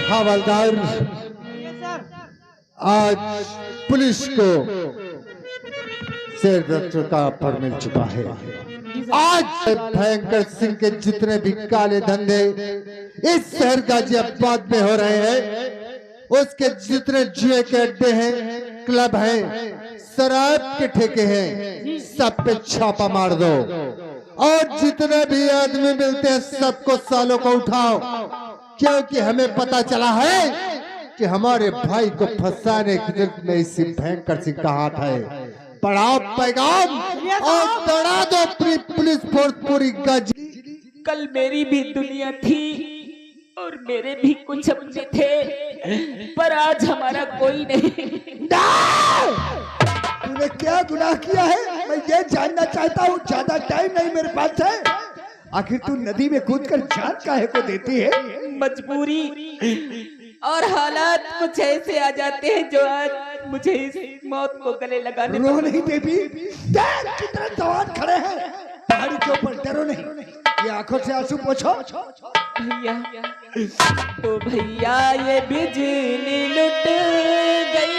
हवलदार, आज पुलिस को शेर डॉक्टर का पद मिल चुका है। आज भयंकर सिंह के जितने भी काले धंधे इस शहर गाजियाबाद में हो रहे हैं, उसके जितने जुए के अड्डे हैं, क्लब हैं, शराब के ठेके हैं, सब पे छापा मार दो और जितने भी आदमी मिलते हैं सबको सालों को उठाओ, क्योंकि हमें पता चला है कि हमारे भाई को फंसाने की जरूरत में इसी भयंकर सिंह का हाथ है। पढ़ाओ पैगाम और दौड़ा दो पुलिस फोर्स पूरी गज। कल मेरी भी दुनिया थी और मेरे भी कुछ अपने थे, पर आज हमारा कोई नहीं। तूने क्या गुनाह किया है, मैं ये जानना चाहता हूँ। ज्यादा टाइम नहीं मेरे पास है। आखिर तू नदी में कूदकर जान काहे को देती है? मजबूरी और हालात कुछ ऐसे आ जाते हैं जो आज मुझे इस मौत को गले लगाने। रो नहीं देवी, देख कितने जवान खड़े हैं पहाड़ी के ऊपर। डरो नहीं, ये आंखों से आंसू पोंछो। भैया, तो भैया ये बिजली लुट गई,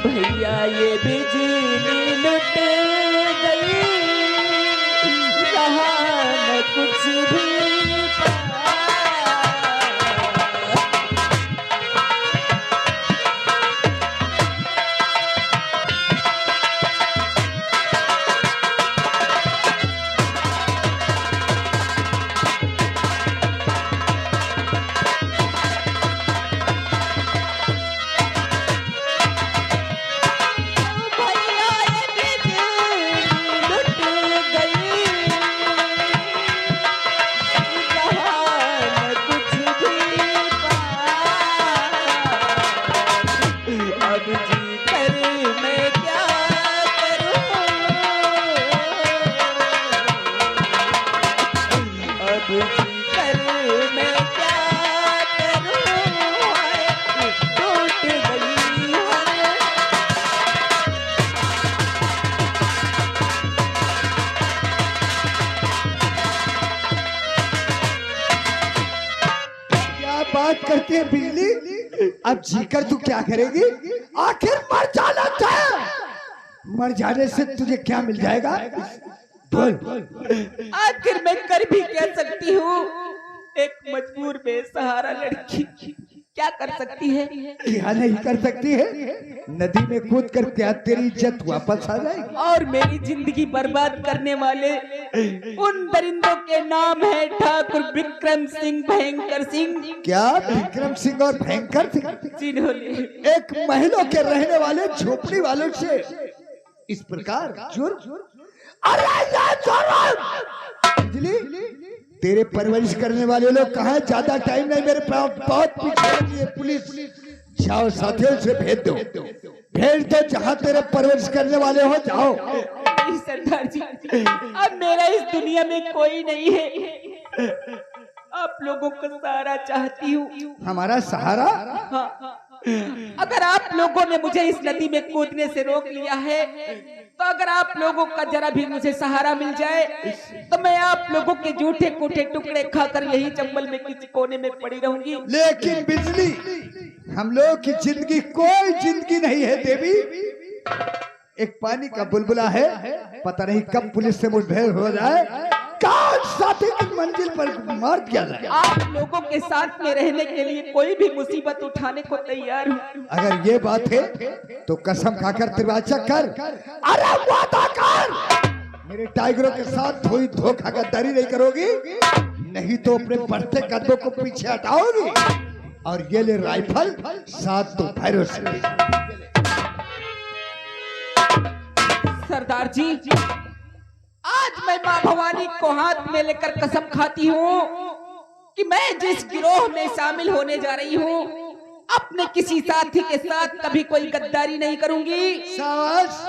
भैया ये बिजली लुट गई, रहा न कुछ भी। बात करती है बिजली, अब जीकर तू क्या करेगी? आखिर मर जाना था, मर जाने से तुझे क्या मिल जाएगा? बोल। आखिर मैं कर भी क्या सकती हूँ? एक मजबूर बेसहारा लड़की क्या कर सकती है? क्या नहीं कर सकती है? नदी में कूद कर क्या तेरी इज्जत वापस आ जाएगी? और मेरी जिंदगी बर्बाद करने वाले उन दरिंदों के नाम है ठाकुर विक्रम सिंह, भयंकर सिंह। क्या विक्रम सिंह और भयंकर सिंह? जिन्होंने एक महलों के रहने वाले झोपड़ी वालों से इस प्रकार जुर्म। बिजली, तेरे परवरिश करने वाले लोग कहाँ? ज्यादा टाइम नहीं मेरे पास, बहुत पीछे लगी है पुलिस। जाओ साथियों से भेज दो जहाँ तेरे परवरिश करने वाले हो, जाओ। सरदार जी, अब मेरा इस दुनिया में कोई नहीं है, आप लोगों का सहारा चाहती हूँ। हमारा सहारा? हाँ, अगर आप लोगों ने मुझे इस नदी में कूदने से रोक लिया है, तो अगर आप लोगों का जरा भी मुझे सहारा मिल जाए, तो मैं आप लोगों के जूठे कूठे टुकड़े खाकर यही जंगल में किसी कोने में पड़ी रहूंगी। लेकिन बिजली, हम लोग की जिंदगी कोई जिंदगी नहीं है देवी। एक पानी का बुलबुला है, पता नहीं कब पुलिस से मुठभेड़ हो जाए, कौन साथी की मंजिल पर मार दिया जाए। आप लोगों के साथ में रहने के लिए कोई भी मुसीबत उठाने को तैयार हूँ। अगर ये बात है तो कसम खाकर तिरवाचा कर, अरे वादा कर, मेरे टाइगरों के साथ थोड़ी धोखा गद्दारी नहीं करोगी, नहीं तो अपने बढ़ते कदमों को पीछे हटाओगी। और ये ले राइफल, साथ तो भैरव से। सरदार जी, आज मैं मां भवानी को हाथ में लेकर कसम खाती हूँ कि मैं जिस गिरोह में शामिल होने जा रही हूँ, अपने किसी साथी के साथ कभी कोई गद्दारी नहीं करूंगी,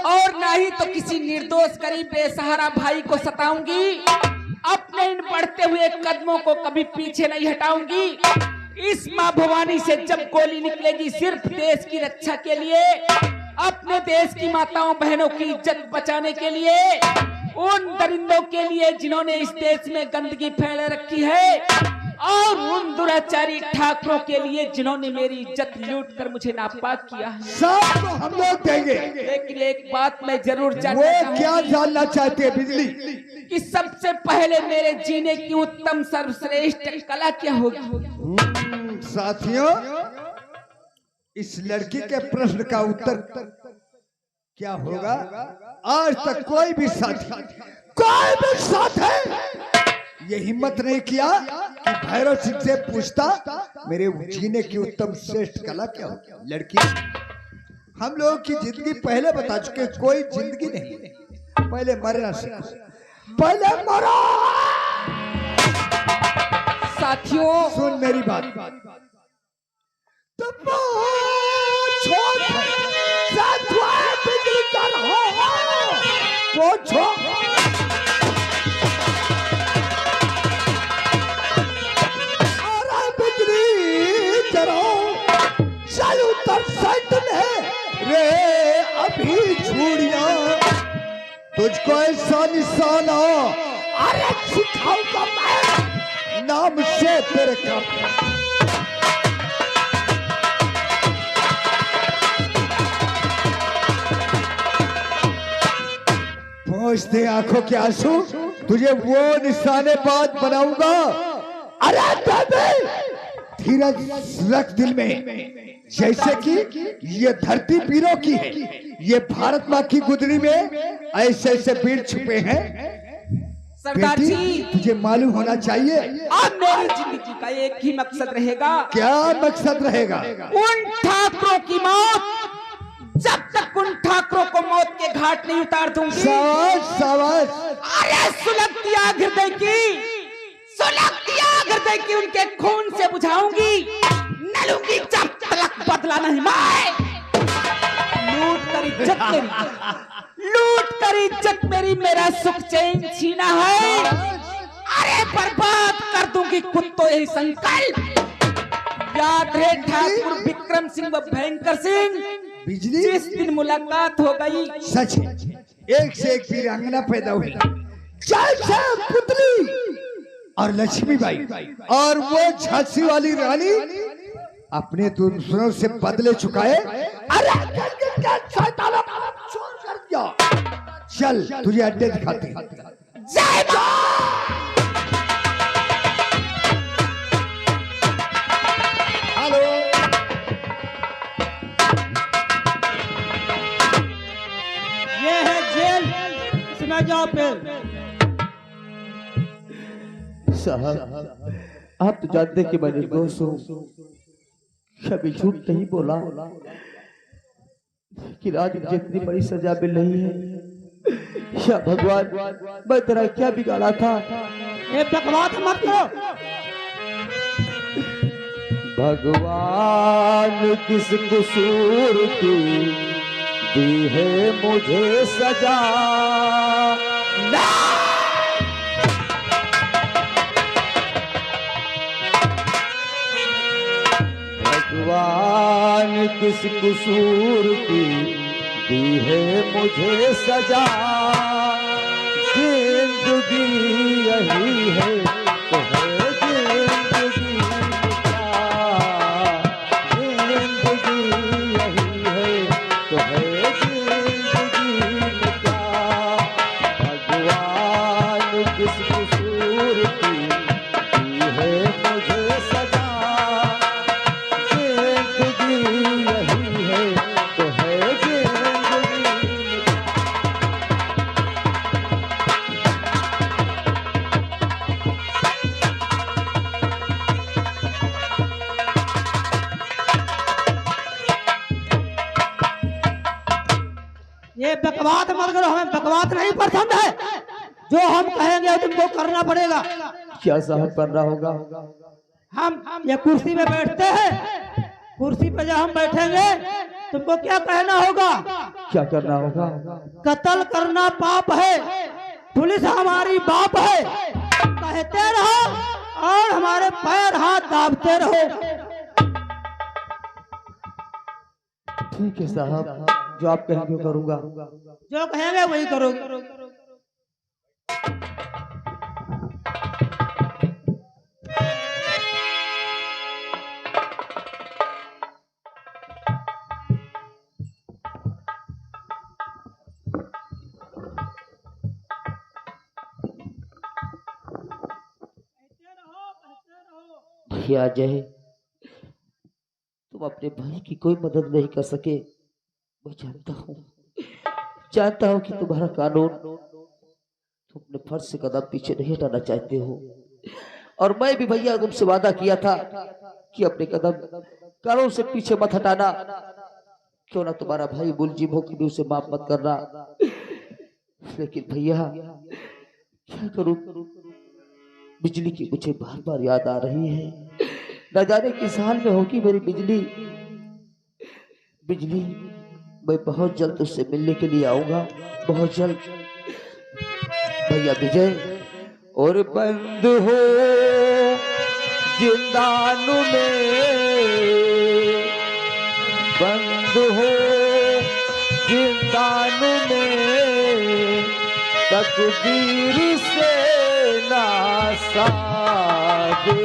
और ना ही तो किसी निर्दोष गरीब बेसहारा भाई को सताऊंगी। अपने इन बढ़ते हुए कदमों को कभी पीछे नहीं हटाऊंगी। इस मां भवानी से जब गोली निकलेगी, सिर्फ देश की रक्षा के लिए, अपने देश की माताओं बहनों की इज्जत बचाने के लिए, उन दरिंदों के लिए जिन्होंने इस देश में गंदगी फैला रखी है, और उन दुराचारी ठाकुरों के लिए जिन्होंने मेरी इज्जत लूट कर मुझे नापाक किया है। सब तो हम लोग देंगे, लेकिन एक बात मैं जरूर वो जानना क्या चाहूंगी जानना चाहते हैं बिजली? कि सबसे पहले मेरे जीने की उत्तम सर्वश्रेष्ठ कला क्या होगी? साथियों, इस लड़की के प्रश्न का उत्तर क्या होगा? आज तक कोई भी साथ ये हिम्मत नहीं किया कि भैरव सिंह से पूछता मेरे जीने की उत्तम श्रेष्ठ कला क्या होगी। लड़की, हम लोगों की जिंदगी पहले बता चुके, कोई जिंदगी नहीं, पहले मरना सीखो, पहले मरो। साथियों, सुन मेरी बात, रे अभी छुड़िया तुझको ऐसा निशाना, अरे सिखाऊंगा मैं नाम से तेरे काम। पहुंच दे आंखों के आंसू, तुझे वो निशानेबाज बनाऊंगा। अरे बेबे, धीरज रख दिल में, जैसे कि ये धरती पीरों की है, ये भारत माँ की गुदड़ी में ऐसे ऐसे वीर छुपे हैं। सरदार जी, तुझे मालूम होना चाहिए, अब मेरी जिंदगी का एक ही मकसद रहेगा। क्या मकसद रहेगा? उन ठाकुरों की मौत। जब तक उन ठाकुरों को मौत के घाट नहीं उतार दूंगी। शाबाश। अरे सुलगती आग हृदय की, सुलगती आग हृदय की उनके खून से बुझाऊंगी, न लूंगी जब तक बदला नहीं। मैं लूट कर इज्जत मेरी मेरा सुख चैन छीना है। अरे बर्बाद कर दूंगी कुत्तों यही संकल्प। याद है ठाकुर विक्रम सिंह व भयंकर सिंह, बिजली, जिस दिन मुलाकात हो गई, सच है, एक से एक वीरांगना पैदा हुई, जैसे पुतली और लक्ष्मीबाई, और वो झांसी वाली रानी अपने दुश्मनों से बदले चुकाए। अरे कर दिया। चल तुझे अड्डे दिखाते हैं। जय हेलो, ये है जेल, इसमें जाओ। फिर साहब, आप तो जानते कि मैं निर्दोष हूँ, कभी झूठ नहीं बोला, लेकिन आज मुझे इतनी बड़ी सजा मिल रही है। या भगवान, मैं तेरा क्या बिगाड़ा था? ये बकवास मत करो। भगवान किस कसूर की दी है मुझे सजा, भगवान किस कसूर की दी है मुझे सजा। जिंदगी यही है तो है जिंदगी क्या, जिंदगी यही है तो है जिंदगी क्या। भगवान किस कसूर की दी है मुझे सजा। ये बकवास मत करो, हमें बकवास नहीं पसंद है। जो हम कहेंगे तुमको करना पड़ेगा। क्या साहब करना होगा? हम ये कुर्सी पे बैठते हैं, कुर्सी पे जब हम बैठेंगे तुमको क्या कहना होगा? क्या करना होगा? कत्ल करना पाप है, पुलिस हमारी बाप है, कहते रहो और हमारे पैर हाथ दाबते रहो। ठीक है साहब, जो आप कहेंगे करूंगा। जो कहेंगे वही करोगे। भैया अजय, तुम अपने भाई की कोई मदद नहीं कर सके। मैं जानता हूँ कि तुम्हारा कानून, तुम अपने फर्ज से कदम पीछे नहीं हटाना चाहते हो। और मैं भी भैया तुमसे वादा किया था कि अपने कदम कानून से पीछे मत हटाना। क्यों ना तुम्हारा भाई मुलजिम हो कि भी उसे माफ मत करना। लेकिन भैया क्या करूं, बिजली की मुझे बार बार याद आ रही है। न जाने किस हाल में होगी मेरी बिजली। बिजली, मैं बहुत जल्द उससे मिलने के लिए आऊंगा, बहुत जल्द। भैया विजय, और बंद हो जिंदानु में, बंद हो जिंदानु में, तकदीर से नासाज हो।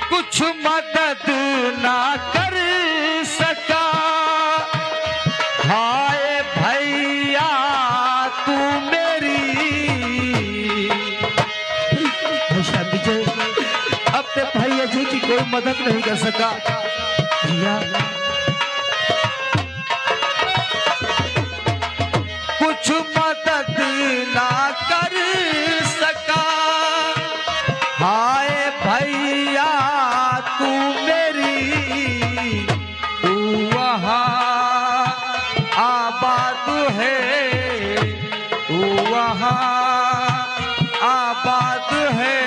कुछ मदद ना कर सका, हाय भैया तू मेरी। विजय अपने भाई अजय की कोई मदद नहीं कर सका। भैया कुछ मदद ना कर सका, हाय भैया तू मेरी। तू वहाँ आबाद है, तू वहाँ आबाद है,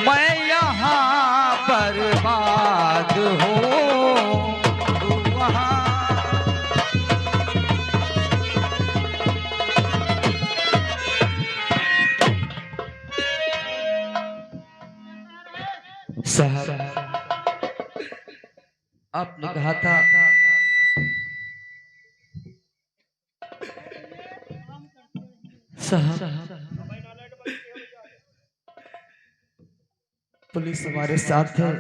मैं यहाँ बर्बाद हूँ। तू वहाँ साहब, आपने कहा था साहब, पुलिस हमारे साथ है।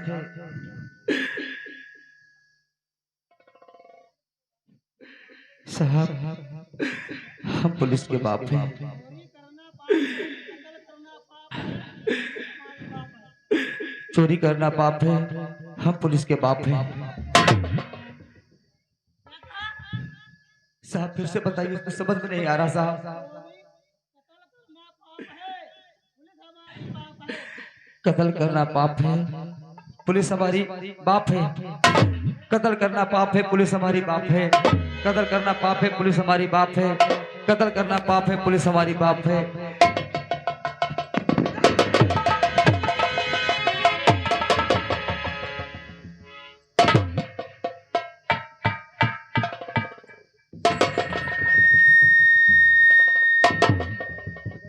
साहब, हम पुलिस के बाप हैं। चोरी करना पाप है, हम पुलिस के बाप हैं। साहब फिर से बताइए, उसको समझ में नहीं आ रहा साहब। कत्ल करना पाप है, पुलिस हमारी बाप है। कत्ल करना पाप है, पुलिस हमारी बाप है। कत्ल करना पाप है, पुलिस हमारी बाप है। कत्ल करना पाप है, पुलिस हमारी बाप है।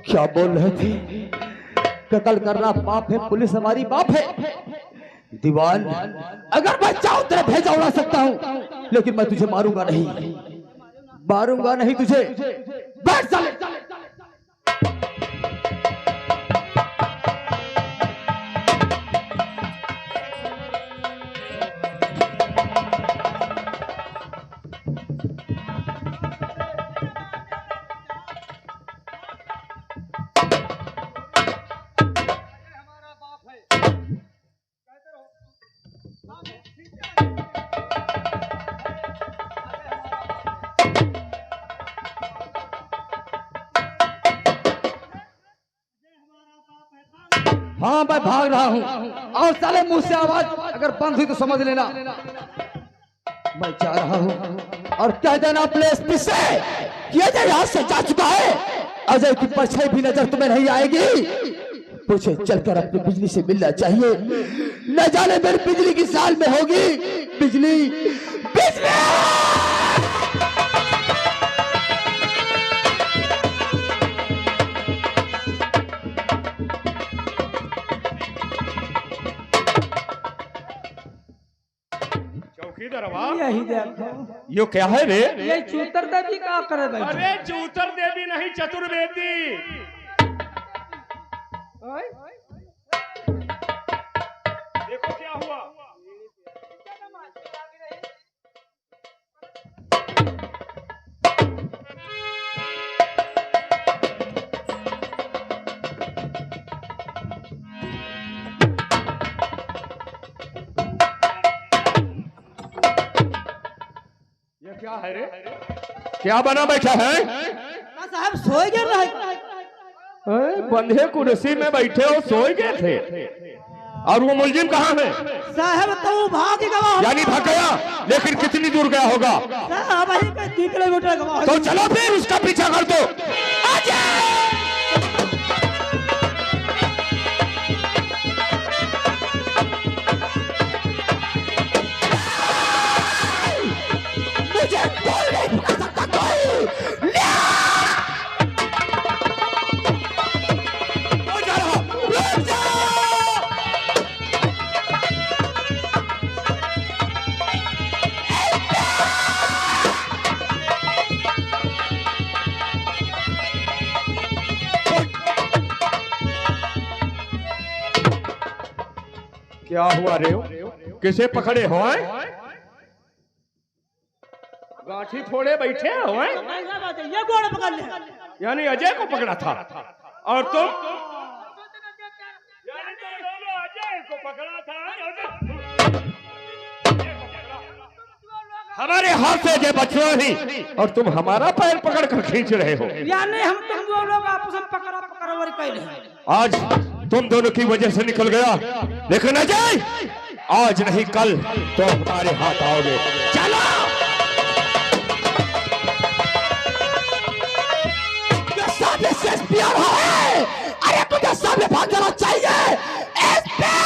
क्या बोल रहे थे? कत्ल करना पाप है, पुलिस हमारी बाप है। दीवान, अगर मैं चाहूं तेरे भेजा उड़ा सकता हूं, लेकिन मैं तुझे मारूंगा नहीं, मारूंगा नहीं तुझे। बैठ साले। हाँ मैं भाग रहा हूँ, और साले मुंह से आवाज अगर बंद हुई तो समझ लेना मैं जा रहा हूँ। और कह देना अपने एसपी से कि अजय यहाँ से जा चुका है, अजय की परछाई भी नजर तुम्हें नहीं आएगी। मुझे चलकर अपनी बिजली से मिलना चाहिए, न जाने मेरी बिजली की साल में होगी बिजली बिजली। यही देखो, यो क्या है रे? ये चूतर देवी का करे बैठे। अरे चूतर देवी नहीं, चतुर्वेदी। देखो क्या हुआ। ये क्या है रे? क्या बना बैठा है? साहब सोए गए रहे। बंधे कुर्सी में बैठे हो, सोए गए थे। और वो मुलजिम कहाँ है? साहब तो वो भाग गया, यानी भाग गया, लेकिन कितनी दूर गया होगा? साहब वही के 3 किलोमीटर गवा। तो चलो फिर उसका पीछा कर दो। मुझे कोई नहीं पकड़ सकता, कोई। क्या हुआ रे? किसे पकड़े हो? गांठी फोड़े बैठे हो? ये गोड़ पकड़ ले। यानी अजय को पकड़ा था, और तुम? यानी तुम दोनों अजय को पकड़ा था। हमारे हाथ से अजय बचना नहीं, और तुम हमारा पैर पकड़ कर खींच रहे हो। यानी हम तुम दो लोग आपस में पकड़ा पकड़वर कर रहे हैं। आज तुम दोनों की वजह से निकल गया, लेकिन अजय आज नहीं कल तो हमारे हाथ आओगे। चलो। सामने से एसपी आ रहा है, अरे तुझे सामने भाग जाना चाहिए। एसपी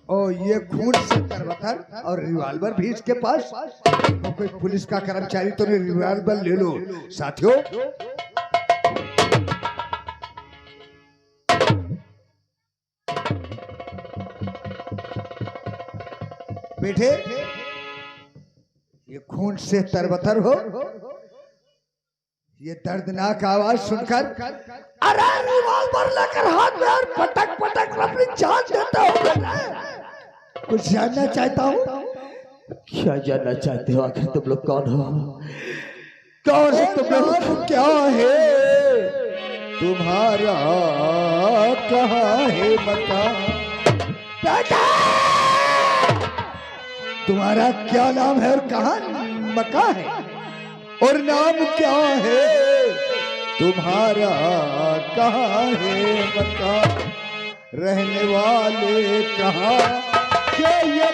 ओ ये खून से तरबतर और रिवॉल्वर भी इसके पास। देखो कोई पुलिस का कर्मचारी तो नहीं, रिवॉल्वर ले लो साथियों। बेटे ये खून से तरबतर हो, ये दर्दनाक आवाज सुनकर अरे रिवॉल्वर लेकर हाथ में और पटक पटक अपनी जान देता हूँ। कुछ जानना चाहता हूँ। क्या जानना चाहते हो? आखिर तुम लोग कौन हो? कौन है तुम लोग? क्या है तुम्हारा? कहाँ है मकान? तुम्हारा क्या नाम है और कहाँ मकान है? और नाम क्या है तुम्हारा? कहाँ है मकान? रहने वाले कहाँ के? ये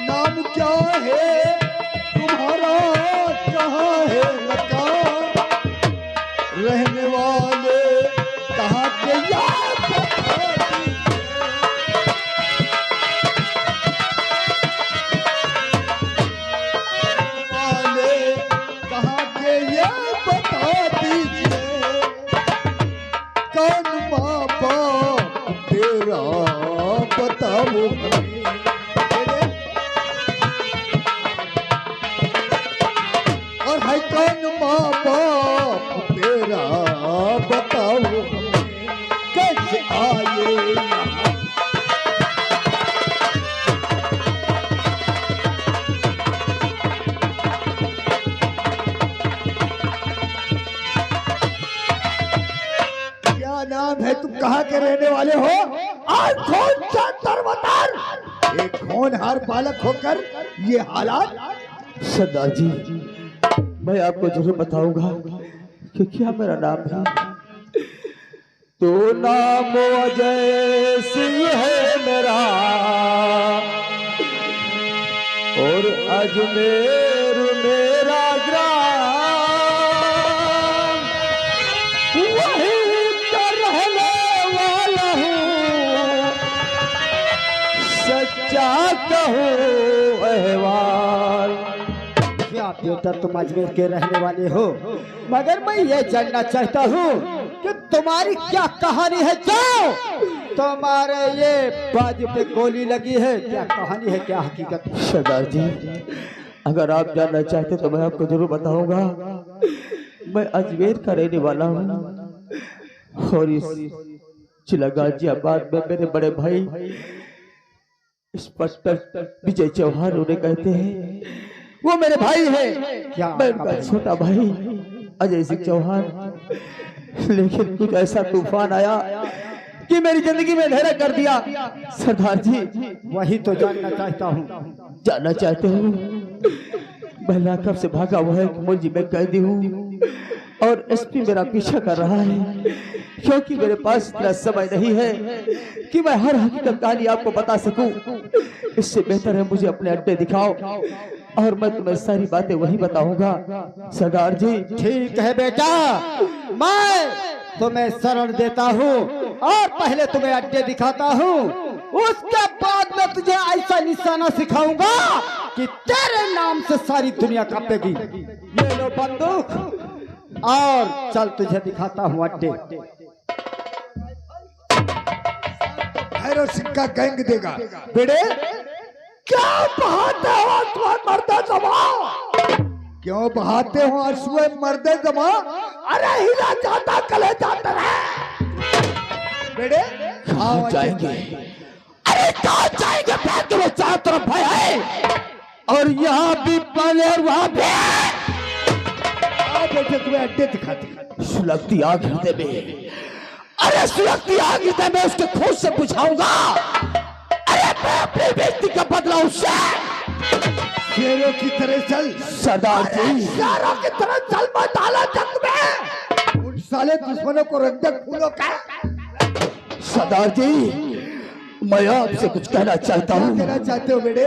नाम क्या है तुम्हारा? कहाँ है मकान? रहने वाले कहाँ के? याद वाले कहाँ के ये बता दीजिए। कौन माँ बाप और है कौन माँ बाप तेरा बताओ कैसे आए यहाँ? क्या नाम है, तुम कहाँ के रहने वाले हो? आज कौन सा दरबार, एक होनहार बालक होकर ये हालात? सरदार जी, मैं आपको जरूर बताऊंगा कि क्या मेरा नाम है। तो नाम अजय सिंह है मेरा, और अजमेर मेरा ग्राम, वहीं का रहने वाला हूँ, सच्चा कहूँ अहवाल। क्या बेटा तुम अजमेर के रहने वाले हो, मगर मैं ये जानना चाहता हूँ कि तुम्हारी क्या कहानी है। जाओ, तुम्हारे ये बाजू पे गोली लगी है, क्या कहानी है, क्या हकीकत है? सरदार जी, अगर आप जानना चाहते तो मैं आपको जरूर बताऊंगा। मैं अजमेर का रहने वाला हूँ और इस जिला गाजियाबाद में मेरे बड़े भाई इंस्पेक्टर विजय चौहान उन्हें कहते हैं, वो मेरे भाई है। क्या मैं उनका छोटा भाई अजय सिंह चौहान। लेकिन कुछ ऐसा तूफान आया कि मेरी जिंदगी में अंधेरा कर दिया। सरदार जी, वही तो जानना चाहता हूँ। जानना चाहते हो? मैं लाकअप से भागा हुआ है, मुझे मैं कैदी हूँ और एसपी मेरा पीछा कर रहा है, क्योंकि मेरे पास इतना समय नहीं है कि मैं हर हकीकत कहानी आपको बता सकूं। इससे बेहतर है मुझे अपने अड्डे दिखाओ और मैं तुम्हें सारी बातें वही बताऊंगा। सरदार जी, ठीक है बेटा, मैं तुम्हें शरण देता हूँ और पहले तुम्हें अड्डे दिखाता हूँ, उसके बाद मैं तुझे ऐसा निशाना सिखाऊंगा कि तेरे नाम से सारी दुनिया कांपेगी। ले लो बंदूक और चल, तुझे दिखाता हूँ अड्डे। भैरव सिंह का गैंग देगा। बेटे क्या बहाते हो आंसुए मर्दे जमा? क्यों बहाते हो आंसुए मर्दे जमा? अरे हिला जाता कले जाता रहे। बेटे कहाँ जाएंगे? अरे कहाँ जाएंगे? तुम्हें चारों तरफ भय है और यहाँ भी पहले और वहाँ भी। बेटे तुम्हें अड्डे दिखाते। सुलगती आग हृदय में, अरे सुलगती आग हृदय में उसके खून से बुझाऊंगा। अरे मैं अपनी बेइज्जती का बदला उससे। शेरों की तरह चल सरदार जी, शेरों की तरह चल, मैं डाला जंग में उन साले दुश्मनों को रख दे फूलों का। सरदार जी, मैं आपसे कुछ कहना चाहता हूँ। कहना चाहते हो बेटे?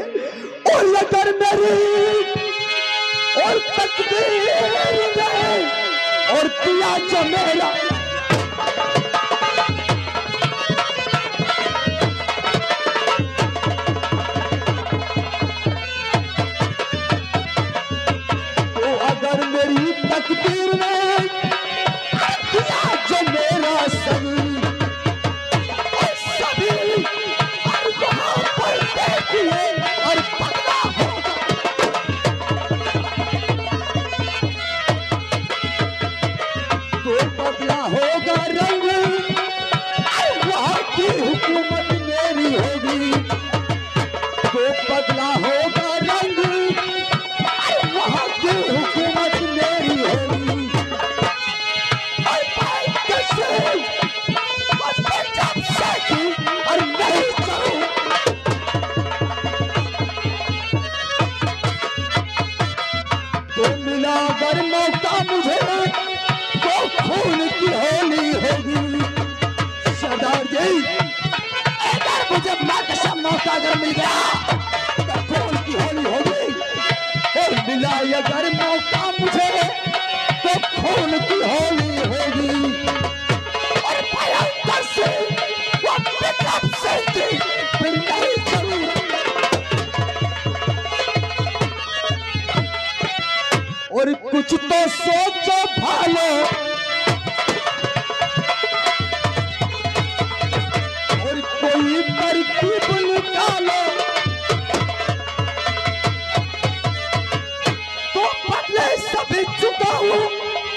और अगर मेरी और तकदीर ने और दिया जो मेरा, तो अगर मेरी तकदीर ने दिया जो मेरा सभी और सभी और वहाँ पर देखिए और पकड़ा होगा। तो बदला होगा रंग, वहाँ की हुकूमत मेरी होगी। तो बदला होगा रंग, वहाँ की हुकूमत मेरी होगी। और भाई कैसे बस मैं जब से और नहीं करूँ। तो मिला अगर मौका मुझे तो खून की होली होगी। सरदार जी, अगर मुझे माकसम मौका अगर मिल गया तो खून की होली होगी, और मिला अगर मौका मुझे तो खून की होली होगी। और भयंकर से वो विक्रम सिंह जी फिर नहीं करूँ। और कुछ तो सोचो भालो, और कोई तरकीब निकालो। हूँ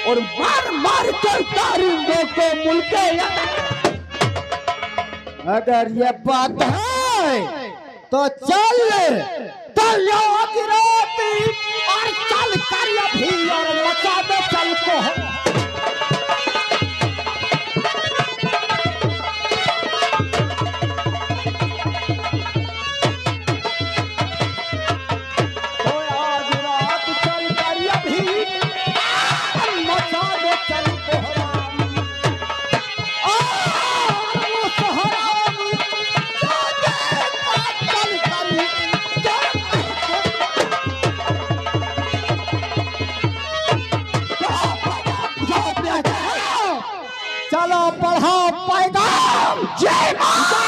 और मार मार कर कारिंदों को मुल्के। अगर ये बात है तो चल और चल कर भी और मचा दे चल को। चलो बढ़ाओ पैगाम। जय माता।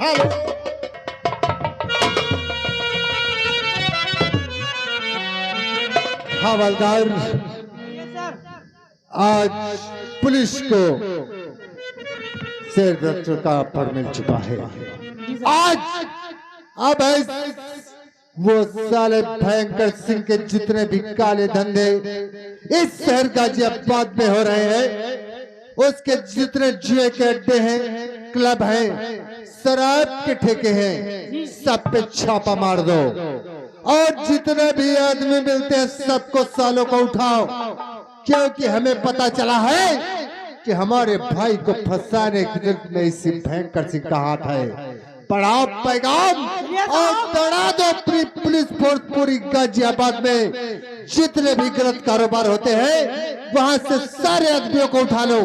हेलो, हवलदार, आज पुलिस को शेर दफ्तर का पद मिल चुका है। आज अब वो साले भयंकर सिंह के जितने भी काले धंधे इस शहर गाजियाबाद में हो रहे हैं, उसके जितने जुए के अड्डे हैं, क्लब हैं, शराब के ठेके हैं, सब पे छापा मार दो और जितने भी आदमी मिलते हैं सबको सालों को उठाओ, क्योंकि हमें पता चला है कि हमारे भाई को फंसाने में इसी भयंकर सिंह का हाथ है। बढ़ाओ पैगाम और दौड़ा दो अपनी पुलिस फोर्स पूरी गाजियाबाद में। जितने भी गलत कारोबार होते हैं वहां से सारे आदमियों को उठा लो।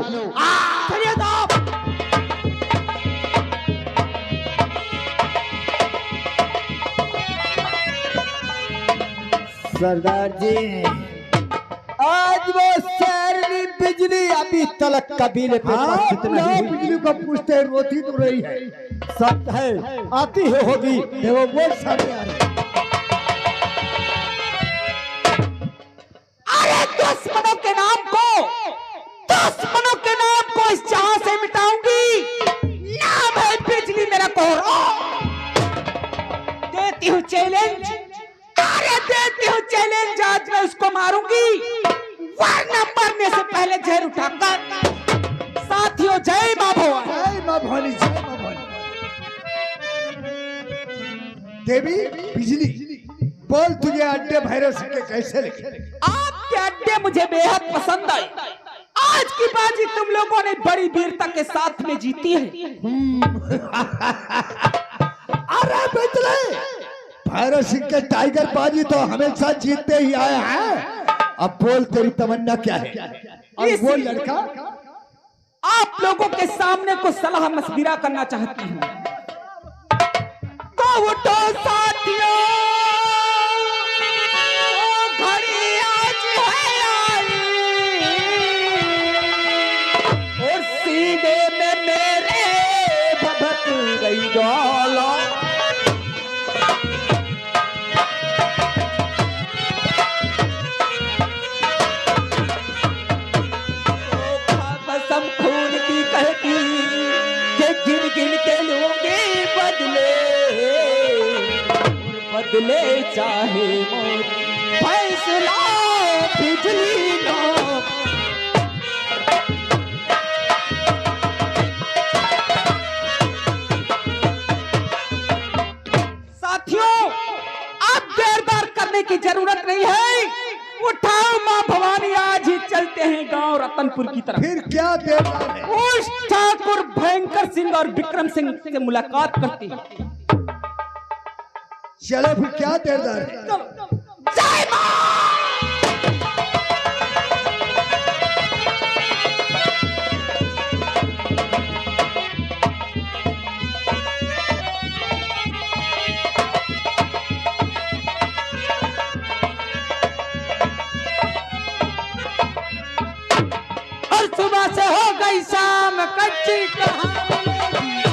सरदार जी, आज वो शहरनी बिजली अभी तलक कबीले पे कितना बिजली को पूछते रोती तो रही है। सच है, आती है होगी। देखो वो सामने आ रही। अरे दुश्मनों के नाम को इस जहां से मिटाऊंगी। नाम है बिजली मेरा कोहरा। देती हूँ चैलेंज, अरे देती हूँ चैलेंज। आज मैं उसको मारूंगी, वरना मरने से पहले जहर उठाकर। साथियों, जय मां भवानी। जय मां भवानी, जय मां भवानी। देवी बिजली, बोल तुझे अड्डे भैरव सिंह के कैसे लिखे? आपके अड्डे मुझे बेहद पसंद आए। आज की बाजी तुम लोगों ने बड़ी वीरता के साथ में जीती है। अरे बिजली, भैरव सिंह के टाइगर बाजी तो हमेशा जीतते ही आए हैं। अब बोल तेरी तमन्ना क्या है? और वो लड़का आप लोगों के सामने को सलाह मशविरा करना चाहती हूँ। तो उठो साथियों, घड़ी आज है आई और सीने में मेरे भभक गई ज्वाला। कसम खून की कहती कि गिन गिन के लोगे बदले, बदले चाहे मौत, फैसला बिजली नाम। साथियों, अब देर करने की जरूरत नहीं है। उठाओ मां भवानी, आज ही चलते हैं गांव रतनपुर की तरफ। फिर क्या देर है? उस ठाकुर भयंकर सिंह और विक्रम सिंह से मुलाकात करते हैं। चलो फिर क्या देरदार है? जय मां। सुबह से हो गई शाम, कच्ची कहानी